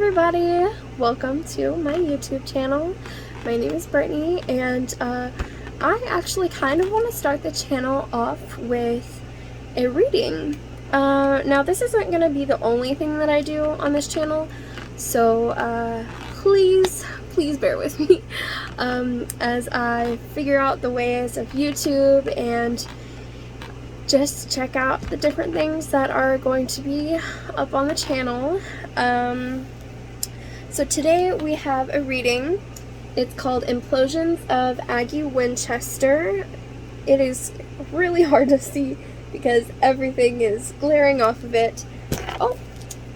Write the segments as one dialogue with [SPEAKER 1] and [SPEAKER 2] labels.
[SPEAKER 1] everybody, welcome to my YouTube channel. My name is Brittany, and I actually kind of want to start the channel off with a reading. Now this isn't going to be the only thing that I do on this channel, so please bear with me as I figure out the ways of YouTube and just check out the different things that are going to be up on the channel. So today we have a reading. It's called Implosions of Aggie Winchester. It is really hard to see because everything is glaring off of it.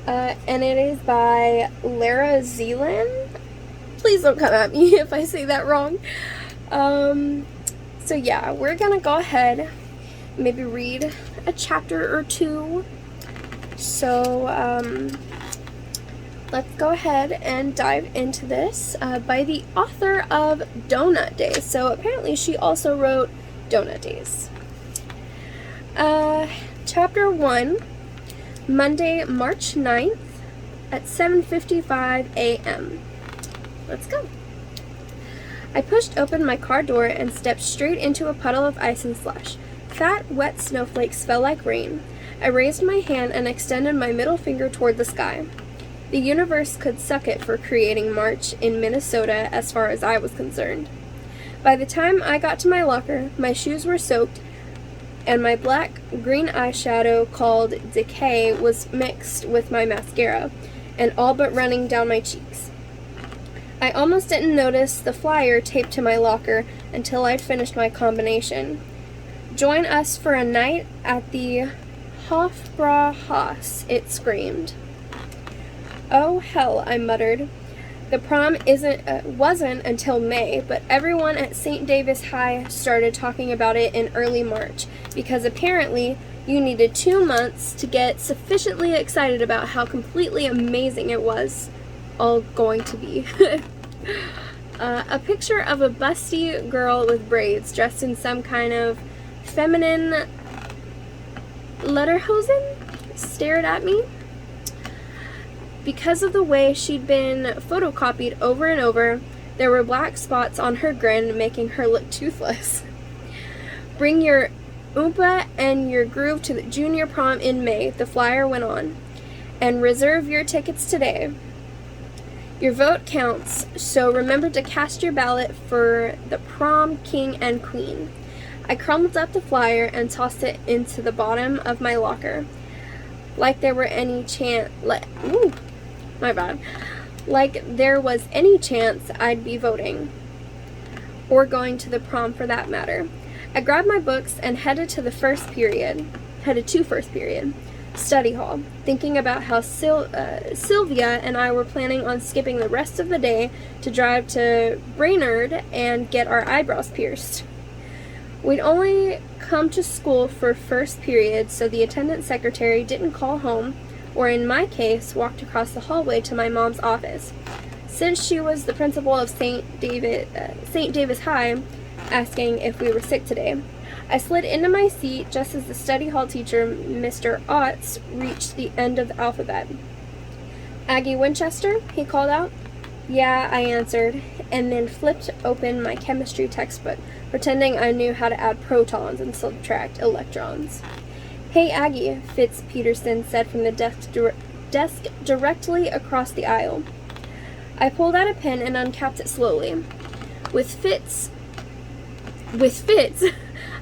[SPEAKER 1] And it is by Lara Zielin. Please don't come at me if I say that wrong. So yeah, we're gonna go ahead, maybe read a chapter or two. So let's go ahead and dive into this by the author of Donut Days. So apparently she also wrote Donut Days. Chapter 1, Monday, March 9th at 7:55 a.m. Let's go. I pushed open my car door and stepped straight into a puddle of ice and slush. Fat, wet snowflakes fell like rain. I raised my hand and extended my middle finger toward the sky. The universe could suck it for creating March in Minnesota as far as I was concerned. By the time I got to my locker, my shoes were soaked, and my black-green eyeshadow called Decay was mixed with my mascara, and all but running down my cheeks. I almost didn't notice the flyer taped to my locker until I'd finished my combination. Join us for a night at the Hofbrauhaus, it screamed. Oh, hell, I muttered. The prom wasn't until May, but everyone at St. Davis High started talking about it in early March, because apparently you needed 2 months to get sufficiently excited about how completely amazing it was all going to be. A picture of a busty girl with braids dressed in some kind of feminine lederhosen stared at me. Because of the way she'd been photocopied over and over, there were black spots on her grin, making her look toothless. Bring your oompa and your groove to the junior prom in May, the flyer went on, and reserve your tickets today. Your vote counts, so remember to cast your ballot for the prom king and queen. I crumpled up the flyer and tossed it into the bottom of my locker. Like there were any chance... Like there was any chance I'd be voting. Or going to the prom for that matter. I grabbed my books and headed to first period. Study hall, thinking about how Sylvia and I were planning on skipping the rest of the day to drive to Brainerd and get our eyebrows pierced. We'd only come to school for first period, so the attendant secretary didn't call home, or in my case, walked across the hallway to my mom's office. Since she was the principal of St. Davis High, asking if we were sick today. I slid into my seat just as the study hall teacher, Mr. Otts, reached the end of the alphabet. Aggie Winchester, he called out. Yeah, I answered, and then flipped open my chemistry textbook, pretending I knew how to add protons and subtract electrons. Hey, Aggie, Fitz Peterson said from the desk directly across the aisle. I pulled out a pen and uncapped it slowly. With Fitz,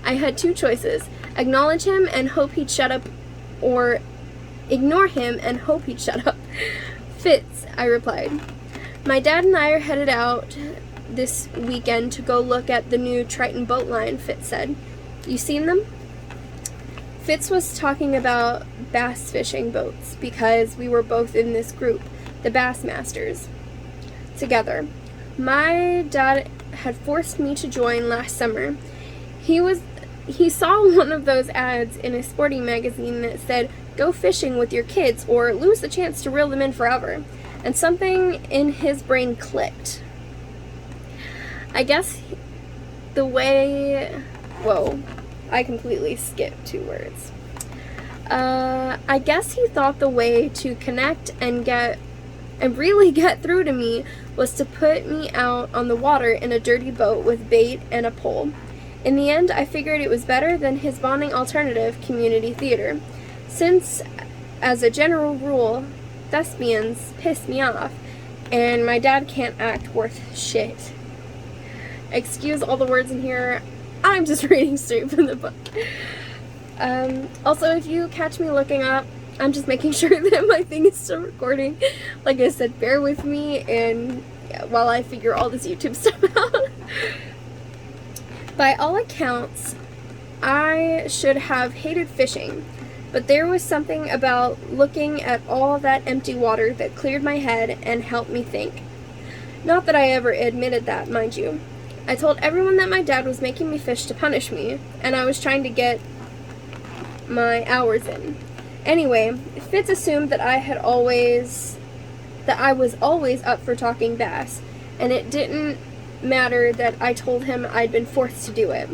[SPEAKER 1] I had two choices. Acknowledge him and hope he'd shut up, or ignore him and hope he'd shut up. Fitz, I replied. My dad and I are headed out this weekend to go look at the new Triton boat line, Fitz said. You seen them? Fitz was talking about bass fishing boats because we were both in this group, the Bassmasters, together. My dad had forced me to join last summer. He saw one of those ads in a sporting magazine that said, go fishing with your kids or lose the chance to reel them in forever. And something in his brain clicked. I guess the way... Whoa, I completely skipped 2 words. I guess he thought the way to connect and get and really get through to me was to put me out on the water in a dirty boat with bait and a pole. In the end, I figured it was better than his bonding alternative, community theater, since, as a general rule, thespians piss me off, and my dad can't act worth shit. Excuse all the words in here, I'm just reading straight from the book. Also, if you catch me looking up, I'm just making sure that my thing is still recording. Like I said, bear with me and while I figure all this YouTube stuff out. By all accounts, I should have hated fishing, but there was something about looking at all that empty water that cleared my head and helped me think. Not that I ever admitted that, mind you. I told everyone that my dad was making me fish to punish me, and I was trying to get my hours in. Anyway, Fitz assumed that I was always up for talking bass, and it didn't matter that I told him I'd been forced to do it.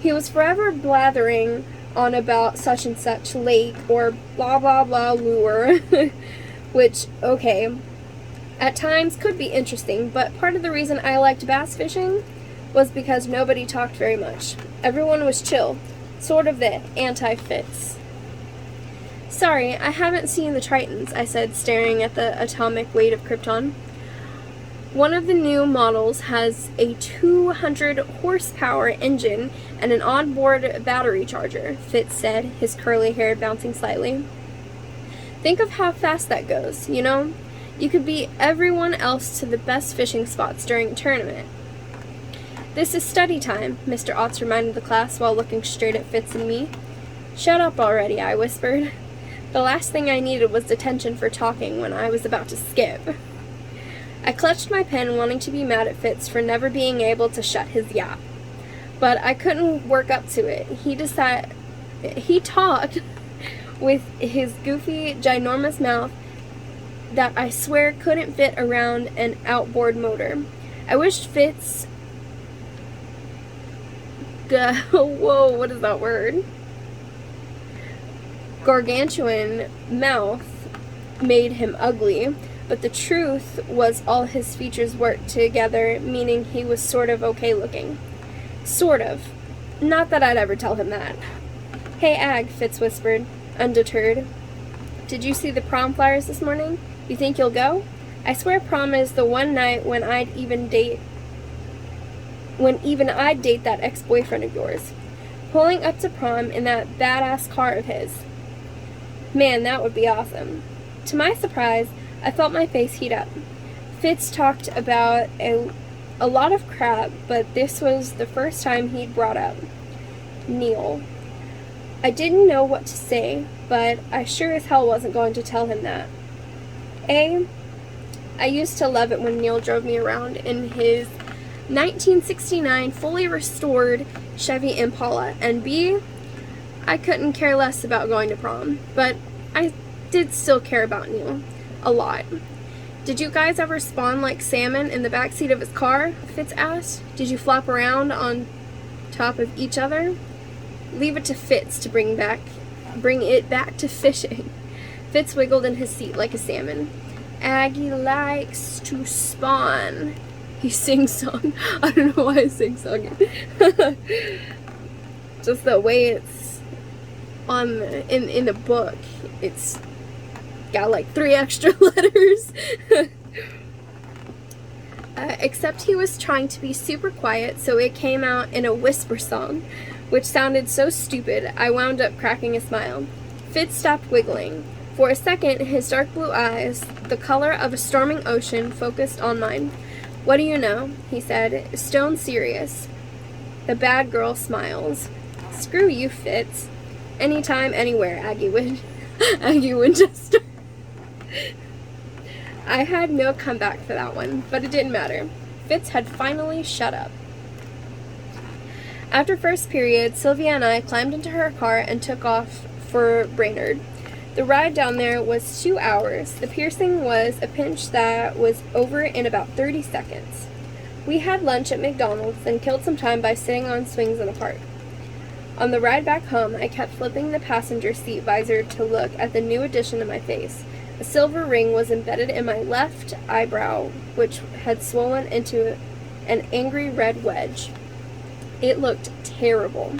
[SPEAKER 1] He was forever blathering on about such and such lake or blah blah blah lure, which, okay, at times could be interesting, but part of the reason I liked bass fishing was because nobody talked very much. Everyone was chill, sort of the anti-Fitz. Sorry, I haven't seen the Tritons, I said, staring at the atomic weight of Krypton. One of the new models has a 200 horsepower engine and an onboard battery charger, Fitz said, his curly hair bouncing slightly. Think of how fast that goes, you know? You could beat everyone else to the best fishing spots during a tournament. This is study time, Mr. Otts reminded the class while looking straight at Fitz and me. Shut up already, I whispered. The last thing I needed was detention for talking when I was about to skip. I clutched my pen, wanting to be mad at Fitz for never being able to shut his yap. But I couldn't work up to it. He talked with his goofy, ginormous mouth that I swear couldn't fit around an outboard motor. I wished Fitz... Whoa, what is that word? Gargantuan mouth made him ugly, but the truth was all his features worked together, meaning he was sort of okay looking. Sort of. Not that I'd ever tell him that. Hey, Ag, Fitz whispered, undeterred. Did you see the prom flyers this morning? You think you'll go? I swear prom is the one night when I'd date that ex-boyfriend of yours. Pulling up to prom in that badass car of his. Man, that would be awesome. To my surprise, I felt my face heat up. Fitz talked about a lot of crap, but this was the first time he'd brought up Neil. I didn't know what to say, but I sure as hell wasn't going to tell him that. A, I used to love it when Neil drove me around in his 1969 fully restored Chevy Impala, and B, I couldn't care less about going to prom, but I did still care about Neil. A lot. Did you guys ever spawn like salmon in the backseat of his car? Fitz asked. Did you flop around on top of each other? Leave it to Fitz to bring it back to fishing. Fitz wiggled in his seat like a salmon. Aggie likes to spawn. He sings song. I don't know why I sing song. Just the way it's on in the book. It's got like 3 extra letters. Except he was trying to be super quiet, so it came out in a whisper song, which sounded so stupid I wound up cracking a smile. Fitz stopped wiggling. For a second, his dark blue eyes, the color of a storming ocean, focused on mine. What do you know? He said, stone serious. The bad girl smiles. Screw you, Fitz. Anytime, anywhere, Aggie Winchester. I had no comeback for that one, but it didn't matter. Fitz had finally shut up. After first period, Sylvia and I climbed into her car and took off for Brainerd. The ride down there was 2 hours. The piercing was a pinch that was over in about 30 seconds. We had lunch at McDonald's and killed some time by sitting on swings in a park. On the ride back home, I kept flipping the passenger seat visor to look at the new addition to my face. A silver ring was embedded in my left eyebrow, which had swollen into an angry red wedge. It looked terrible.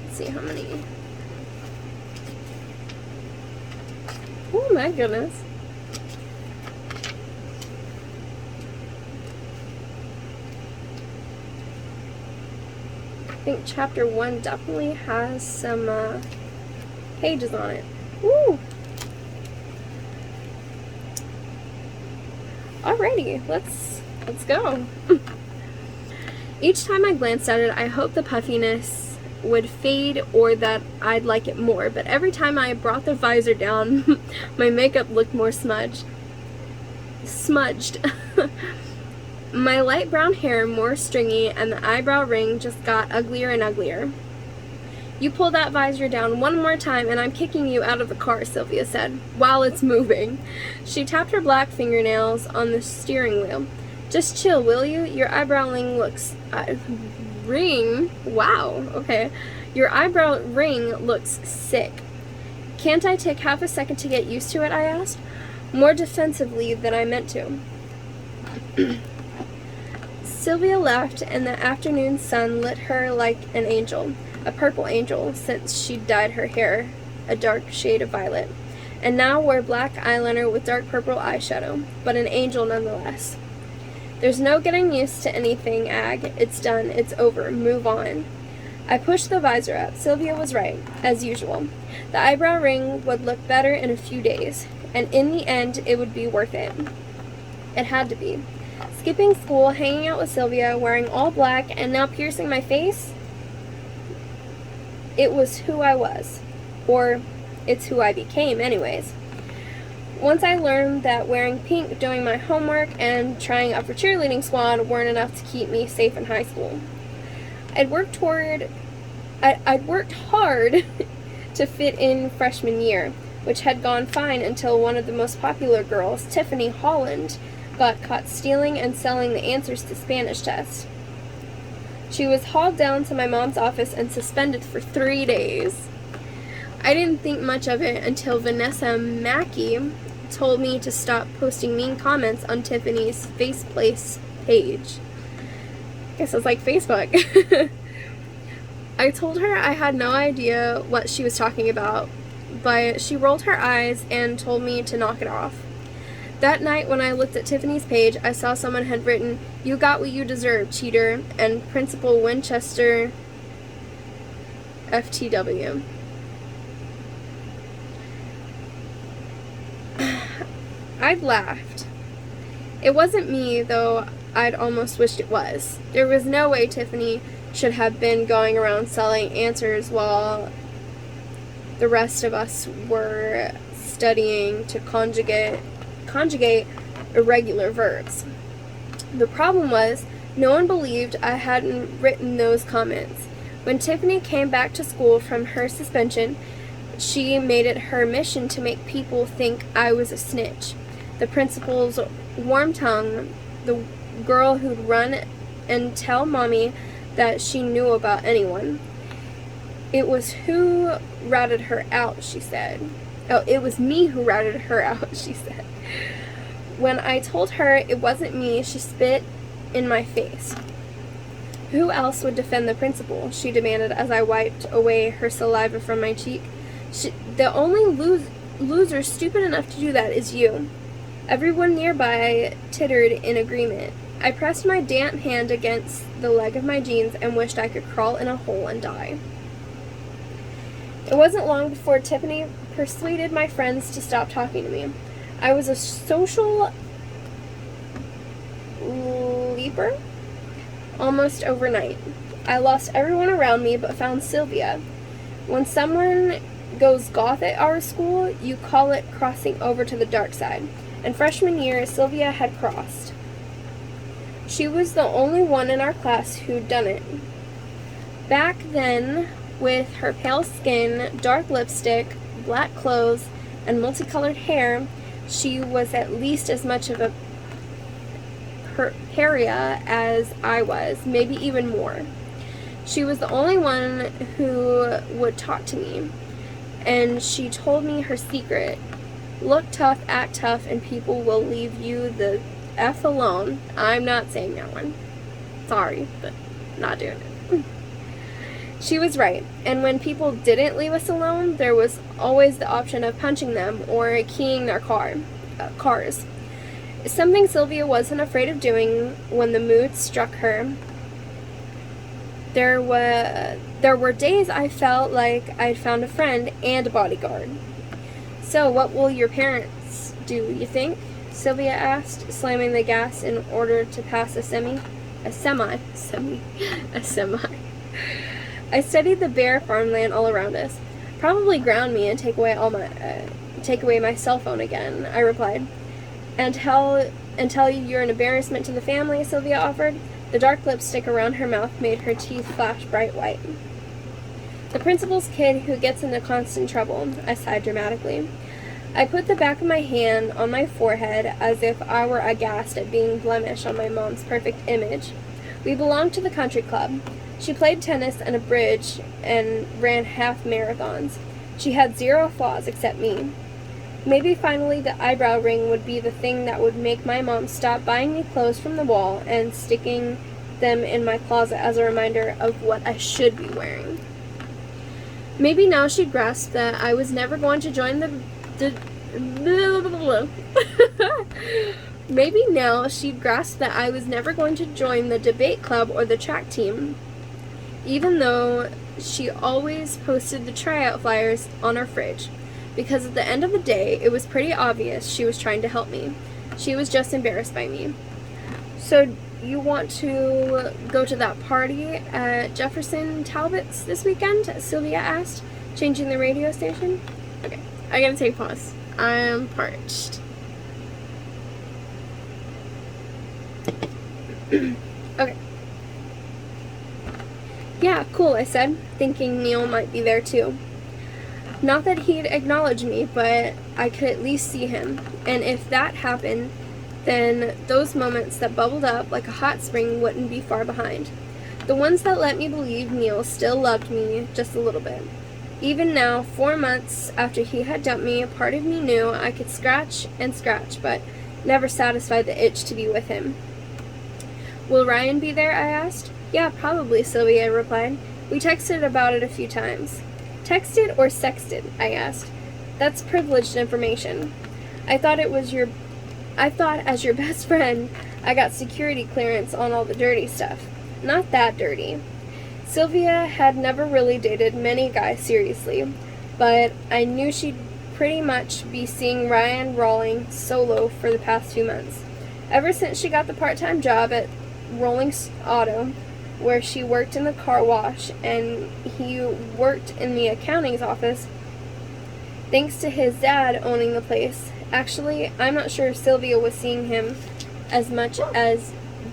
[SPEAKER 1] Let's see how many. Oh my goodness. I think chapter 1 definitely has some pages on it. Woo! Alrighty, let's go. Each time I glanced at it, I hoped the puffiness would fade or that I'd like it more, but every time I brought the visor down, my makeup looked more smudged. My light brown hair more stringy, and the eyebrow ring just got uglier and uglier. You pull that visor down one more time and I'm kicking you out of the car, Sylvia said, while it's moving. She tapped her black fingernails on the steering wheel. Just chill, will you? Your eyebrow ring looks... ring? Wow, okay. Your eyebrow ring looks sick. Can't I take half a second to get used to it, I asked, more defensively than I meant to. Sylvia left, and the afternoon sun lit her like an angel, a purple angel, since she'd dyed her hair a dark shade of violet, and now wore black eyeliner with dark purple eyeshadow, but an angel nonetheless. There's no getting used to anything, Ag. It's done. It's over. Move on. I pushed the visor up. Sylvia was right, as usual. The eyebrow ring would look better in a few days, and in the end, it would be worth it. It had to be. Skipping school, hanging out with Sylvia, wearing all black, and now piercing my face? It was who I was. Or, it's who I became, anyways. Once I learned that wearing pink, doing my homework, and trying out for cheerleading squad weren't enough to keep me safe in high school. I'd worked hard to fit in freshman year, which had gone fine until one of the most popular girls, Tiffany Holland, got caught stealing and selling the answers to Spanish tests. She was hauled down to my mom's office and suspended for 3 days. I didn't think much of it until Vanessa Mackey told me to stop posting mean comments on Tiffany's Faceplace page. I guess it's like Facebook. I told her I had no idea what she was talking about, but she rolled her eyes and told me to knock it off. That night when I looked at Tiffany's page, I saw someone had written, "You got what you deserve, cheater," and Principal Winchester FTW. I'd laughed. It wasn't me, though I'd almost wished it was. There was no way Tiffany should have been going around selling answers while the rest of us were studying to conjugate irregular verbs. The problem was, no one believed I hadn't written those comments. When Tiffany came back to school from her suspension, she made it her mission to make people think I was a snitch. The principal's warm tongue, the girl who'd run and tell mommy that she knew about anyone. It was who ratted her out, she said. Oh, it was me who ratted her out, she said. When I told her it wasn't me, she spit in my face. Who else would defend the principal? She demanded as I wiped away her saliva from my cheek. The only loser stupid enough to do that is you. Everyone nearby tittered in agreement. I pressed my damp hand against the leg of my jeans and wished I could crawl in a hole and die. It wasn't long before Tiffany persuaded my friends to stop talking to me. I was a social leaper almost overnight. I lost everyone around me but found Sylvia. When someone goes goth at our school, you call it crossing over to the dark side. And freshman year, Sylvia had crossed. She was the only one in our class who'd done it. Back then, with her pale skin, dark lipstick, black clothes, and multicolored hair, she was at least as much of a pariah as I was, maybe even more. She was the only one who would talk to me, and she told me her secret. Look tough, act tough, and people will leave you the F alone. I'm not saying that one. Sorry, but not doing it. She was right, and when people didn't leave us alone, there was always the option of punching them or keying their cars. Something Sylvia wasn't afraid of doing when the mood struck her. There were days I felt like I'd found a friend and a bodyguard. So what will your parents do, you think? Sylvia asked, slamming the gas in order to pass a semi. I studied the bare farmland all around us. Probably ground me and take away my cell phone again, I replied. And tell you you're an embarrassment to the family, Sylvia offered. The dark lipstick around her mouth made her teeth flash bright white. The principal's kid who gets into constant trouble, I sighed dramatically. I put the back of my hand on my forehead as if I were aghast at being blemished on my mom's perfect image. We belonged to the country club. She played tennis and bridge and ran half marathons. She had 0 flaws except me. Maybe finally the eyebrow ring would be the thing that would make my mom stop buying me clothes from the wall and sticking them in my closet as a reminder of what I should be wearing. Maybe now she'd grasp that I was never going to join Maybe now she'd grasp that I was never going to join the debate club or the track team, even though she always posted the tryout flyers on her fridge, because at the end of the day, it was pretty obvious she was trying to help me. She was just embarrassed by me. So, you want to go to that party at Jefferson Talbot's this weekend? Sylvia asked, changing the radio station. Okay, I gotta take a pause. I am parched. Okay. Yeah, cool, I said, thinking Neil might be there too. Not that he'd acknowledge me, but I could at least see him. And if that happened, then those moments that bubbled up like a hot spring wouldn't be far behind. The ones that let me believe Neil still loved me just a little bit. Even now, 4 months after he had dumped me, a part of me knew I could scratch and scratch, but never satisfied the itch to be with him. Will Ryan be there? I asked. Yeah, probably, Sylvia replied. We texted about it a few times. Texted or sexted? I asked. That's privileged information. I thought as your best friend, I got security clearance on all the dirty stuff. Not that dirty. Sylvia had never really dated many guys seriously, but I knew she'd pretty much be seeing Ryan Rawling solo for the past few months. Ever since she got the part-time job at Rawlings Auto, where she worked in the car wash and he worked in the accounting's office, thanks to his dad owning the place. Actually, I'm not sure if Sylvia was seeing him as much as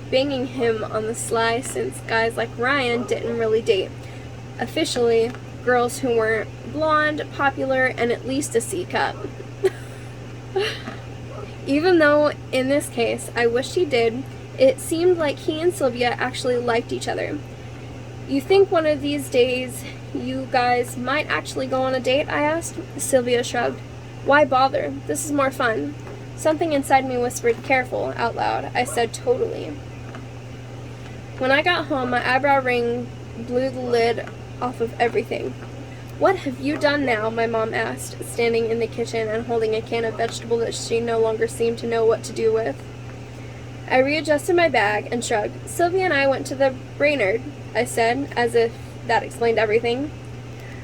[SPEAKER 1] banging him on the sly, since guys like Ryan didn't really date officially girls who weren't blonde, popular, and at least a C cup. Even though in this case I wished he did, it seemed like he and Sylvia actually liked each other. You think one of these days you guys might actually go on a date? I asked. Sylvia shrugged. Why bother? This is more fun. Something inside me whispered, careful, out loud. I said, totally. When I got home, my eyebrow ring blew the lid off of everything. What have you done now? My mom asked, standing in the kitchen and holding a can of vegetable that she no longer seemed to know what to do with. I readjusted my bag and shrugged. Sylvia and I went to the Brainerd, I said, as if that explained everything.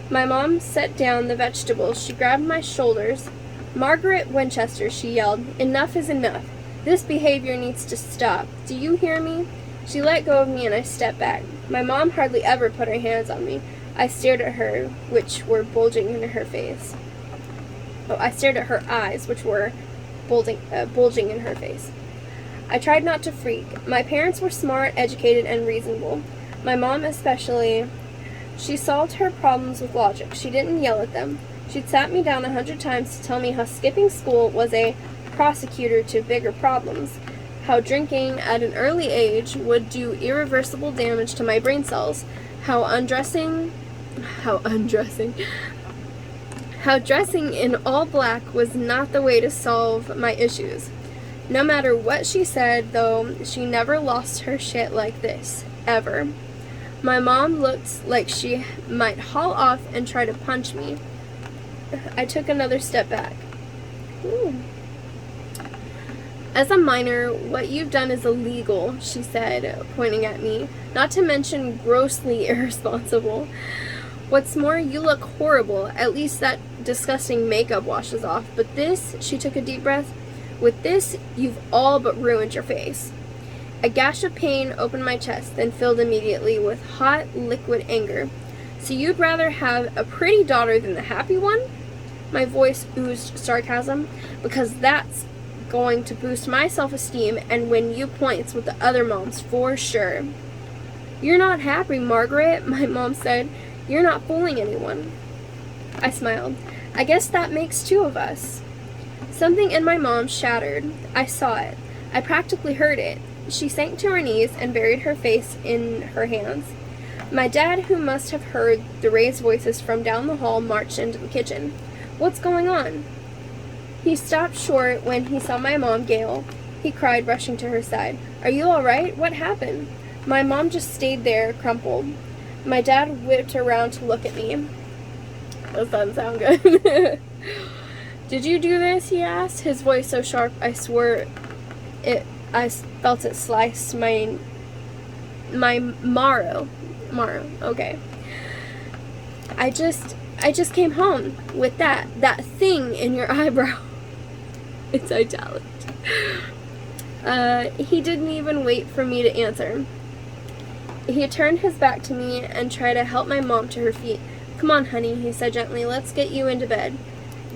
[SPEAKER 1] My mom set down the vegetables. She grabbed my shoulders. Margaret Winchester, she yelled. Enough is enough. This behavior needs to stop. Do you hear me? She let go of me and I stepped back. My mom hardly ever put her hands on me. I stared at her, which were bulging in her face. I stared at her eyes, which were bulging in her face. I tried not to freak. My parents were smart, educated, and reasonable. My mom especially. She solved her problems with logic. She didn't yell at them. She'd sat me down 100 times to tell me how skipping school was a prosecutor to bigger problems, how drinking at an early age would do irreversible damage to my brain cells, how how dressing in all black was not the way to solve my issues. No matter what she said, though, she never lost her shit like this, ever. My mom looked like she might haul off and try to punch me. I took another step back. Ooh. As a minor, what you've done is illegal, she said, pointing at me, not to mention grossly irresponsible. What's more, you look horrible. At least that disgusting makeup washes off. But this, she took a deep breath, with this, you've all but ruined your face. A gash of pain opened my chest, then filled immediately with hot, liquid anger. So you'd rather have a pretty daughter than the happy one? My voice oozed sarcasm, because that's going to boost my self-esteem and win you points with the other moms, for sure. You're not happy, Margaret, my mom said. You're not fooling anyone. I smiled. I guess that makes two of us. Something in my mom shattered. I saw it. I practically heard it. She sank to her knees and buried her face in her hands. My dad, who must have heard the raised voices from down the hall, marched into the kitchen. What's going on? He stopped short when he saw my mom, Gail. He cried, rushing to her side. Are you all right? What happened? My mom just stayed there, crumpled. My dad whipped around to look at me. That doesn't sound good. Did you do this? He asked, his voice so sharp I swore I felt it slice my marrow. Okay. I just came home with that thing in your eyebrow. It's italic. He didn't even wait for me to answer. He turned his back to me and tried to help my mom to her feet. Come on, honey, he said gently. Let's get you into bed.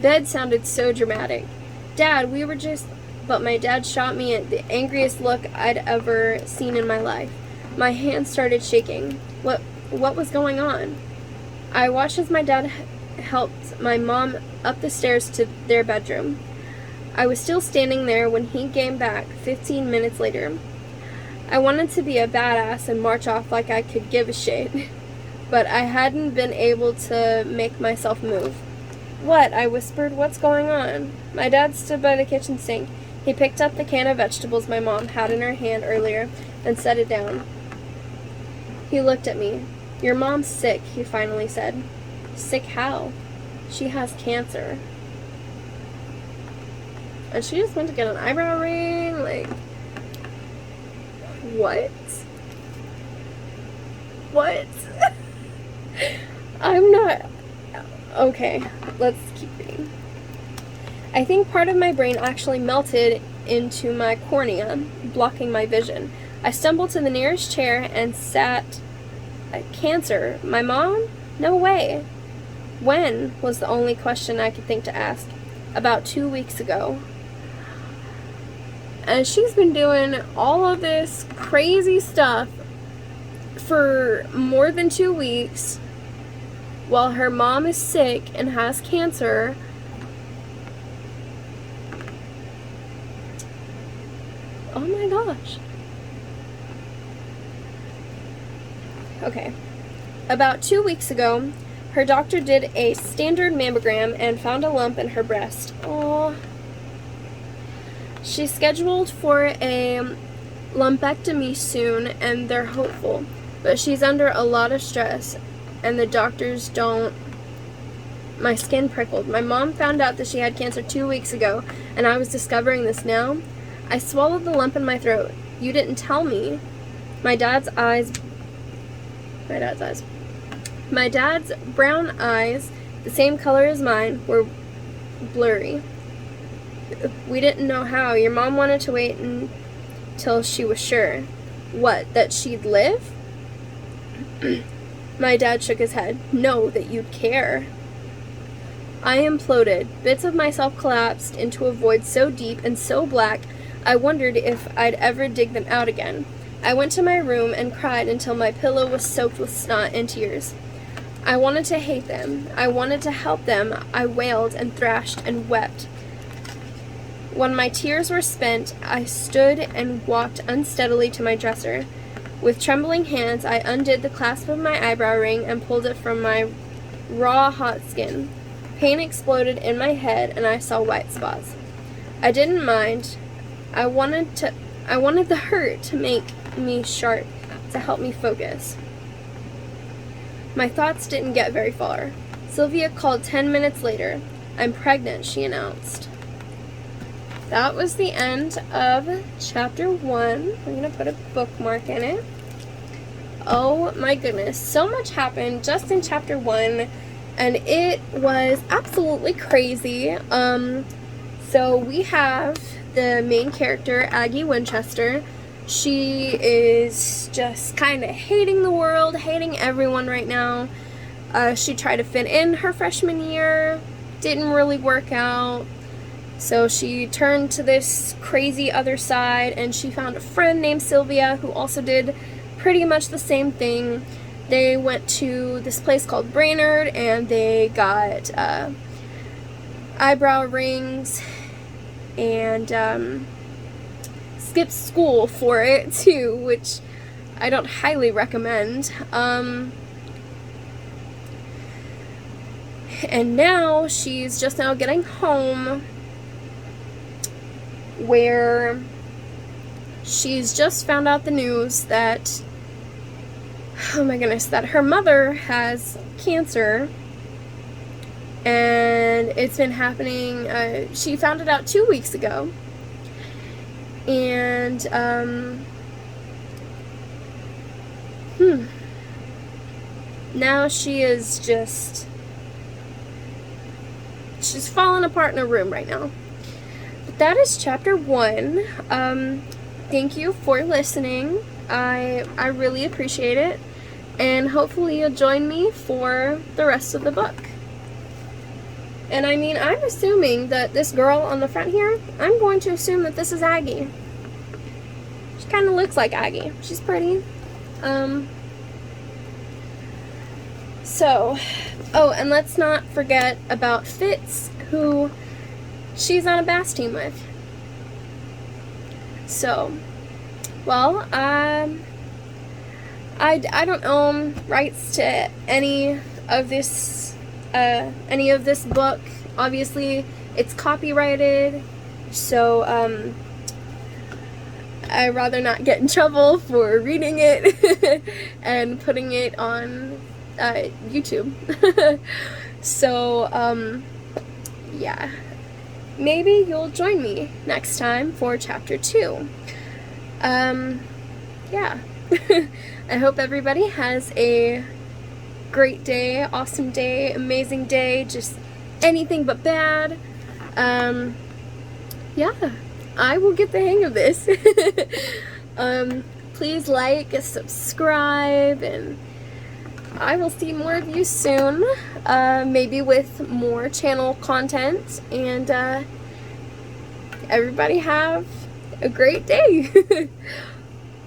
[SPEAKER 1] Bed sounded so dramatic. Dad, we were just... But my dad shot me at the angriest look I'd ever seen in my life. My hands started shaking. What was going on? I watched as my dad helped my mom up the stairs to their bedroom. I was still standing there when he came back 15 minutes later. I wanted to be a badass and march off like I could give a shit, but I hadn't been able to make myself move. What? I whispered. What's going on? My dad stood by the kitchen sink. He picked up the can of vegetables my mom had in her hand earlier and set it down. He looked at me. Your mom's sick, he finally said. Sick how? She has cancer. And she just went to get an eyebrow ring? Like, what? What? I'm not... Okay, let's keep reading. I think part of my brain actually melted into my cornea, blocking my vision. I stumbled to the nearest chair and sat... Cancer? My mom? No way. When was the only question I could think to ask. About 2 weeks ago. And she's been doing all of this crazy stuff for more than 2 weeks while her mom is sick and has cancer. Oh my gosh. Okay. About 2 weeks ago, her doctor did a standard mammogram and found a lump in her breast. Aww. She's scheduled for a lumpectomy soon, and they're hopeful. But she's under a lot of stress, and the doctors don't... My skin prickled. My mom found out that she had cancer 2 weeks ago, and I was discovering this now. I swallowed the lump in my throat. You didn't tell me. My dad's brown eyes, the same color as mine, were blurry. We didn't know how. Your mom wanted to wait until she was sure. What, that she'd live? My dad shook his head. No, that you'd care. I imploded. Bits of myself collapsed into a void so deep and so black, I wondered if I'd ever dig them out again. I went to my room and cried until my pillow was soaked with snot and tears. I wanted to hate them. I wanted to help them. I wailed and thrashed and wept. When my tears were spent, I stood and walked unsteadily to my dresser. With trembling hands, I undid the clasp of my eyebrow ring and pulled it from my raw, hot skin. Pain exploded in my head and I saw white spots. I didn't mind. I wanted the hurt to make me sharp, to help me focus. My thoughts didn't get very far. Sylvia called 10 minutes later. I'm pregnant, she announced. That was the end of chapter 1. I'm going to put a bookmark in it. Oh my goodness, so much happened just in chapter 1, and it was absolutely crazy. So we have the main character, Aggie Winchester. She is just kind of hating the world, hating everyone right now. She tried to fit in her freshman year, didn't really work out. So she turned to this crazy other side, and she found a friend named Sylvia who also did pretty much the same thing. They went to this place called Brainerd, and they got eyebrow rings and skipped school for it too, which I don't highly recommend. And now she's just now getting home, where she's just found out the news that, oh my goodness, that her mother has cancer, and it's been happening. She found it out 2 weeks ago, and now she is just, she's falling apart in her room right now. But that is chapter 1. Thank you for listening. I really appreciate it, and hopefully you'll join me for the rest of the book. And I mean, I'm assuming that this girl on the front here, I'm going to assume that this is Aggie. She kind of looks like Aggie. She's pretty. So, oh, and let's not forget about Fitz, who she's on a bass team with. So, well, I don't own rights to any of this book. Obviously, it's copyrighted, so I'd rather not get in trouble for reading it and putting it on YouTube. So, yeah. Maybe you'll join me next time for chapter 2. Yeah. I hope everybody has a great day, awesome day, amazing day, just anything but bad. Yeah, I will get the hang of this. Please like, subscribe, and I will see more of you soon, maybe with more channel content, and everybody have a great day.